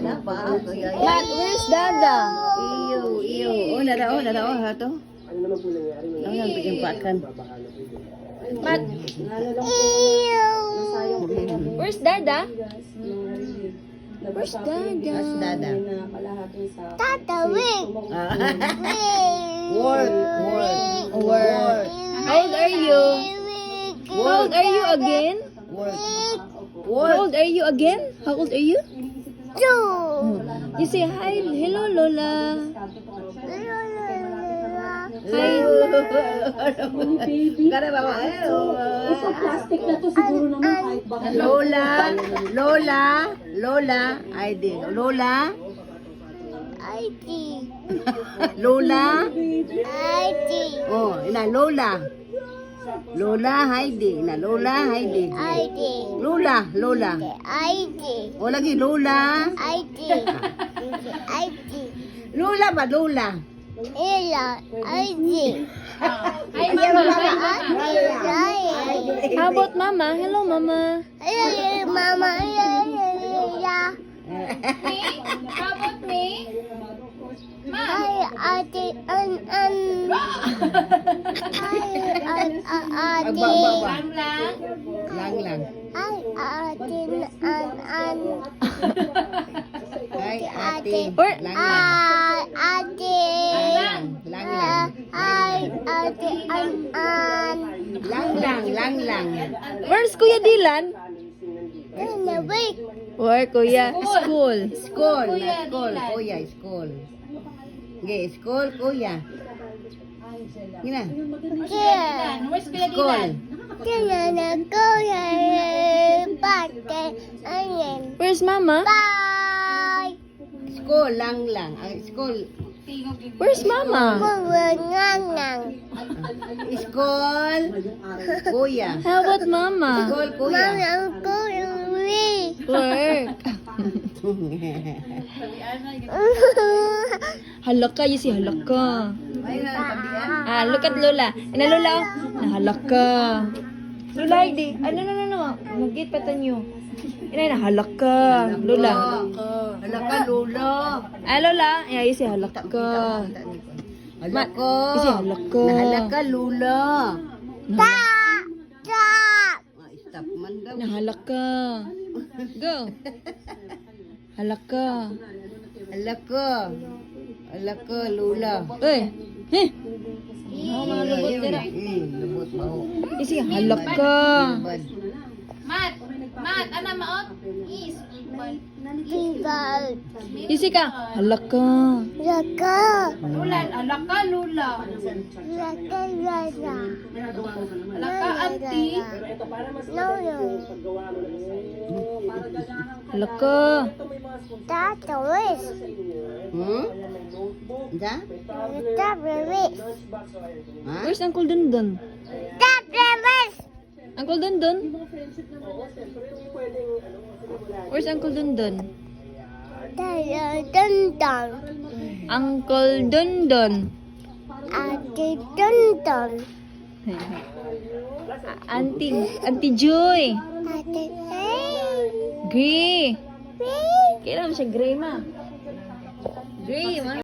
Matt, where's Dada? Oh, nara, ha to. Ano yan, bigyan pakan. Matt, where's Dada? Where's Dada? That's Dada. Tata, wait. Work. How old are you? How old are you again? Work. How old are you again? How old are you? Two. You say hi, hello Lola. Kada baba. Isang plastic na to siguro naman kahit baka Lola, ID. Lola, ID. Lola. ID. Oh, ina Lola. Lola Heidi, ina Lola Heidi. ID. Lola. ID. O lagi Lola. ID. ID. Lola ba Lola? Ella. ID. Hi Mama. ID. How about Mama? Hello Mama. Mama. How about me? Hi, Ate. Ate. Lang. Hi, Ate. Hi, ate. Or Ate. Lang. Hi, Ate. Lang. where's Kuya Dylan? Wait. Where Kuya? School. School. Kuya, school. Okay, school, kuya. Gina. Here. School. Kailangan ko pate. Ayan. Where's Mama? Bye. School, lang. School. Where's Mama? Kuwangangang. School. Kuya. How about Mama? School, kuya. Mama ko Work. Halaka, you see halaka. Look at Lola. Ina Lola. Nahalaka. Lola, hindi. No. Magit patanyo. Ina, halaka. Lola. Halaka, Lola. Lola. Yeah, you see halaka. Halaka. You see halaka. Nahalaka, Lola. Stop man daw. Nahalaka. Go. Halaka. Halaka, Lola. Eh. Eh. Lubot baho. You see halaka. Mat, ana maot? Is. Tinggal. You see ka. Halaka. Laka. Lula, alaka lula. Laka. Alaka auntie. No. Halaka. Tata, wait. Da? Tata, wait. Ha? Where's Uncle Dundun? Tata, wait. Uncle Dundun? Where's Uncle Dundun? Dundun. Uncle Dundun. Ate Dundun. Auntie Joy. Ate, hey. Gray. Wait. Kailan siya gray ma? Gray ma.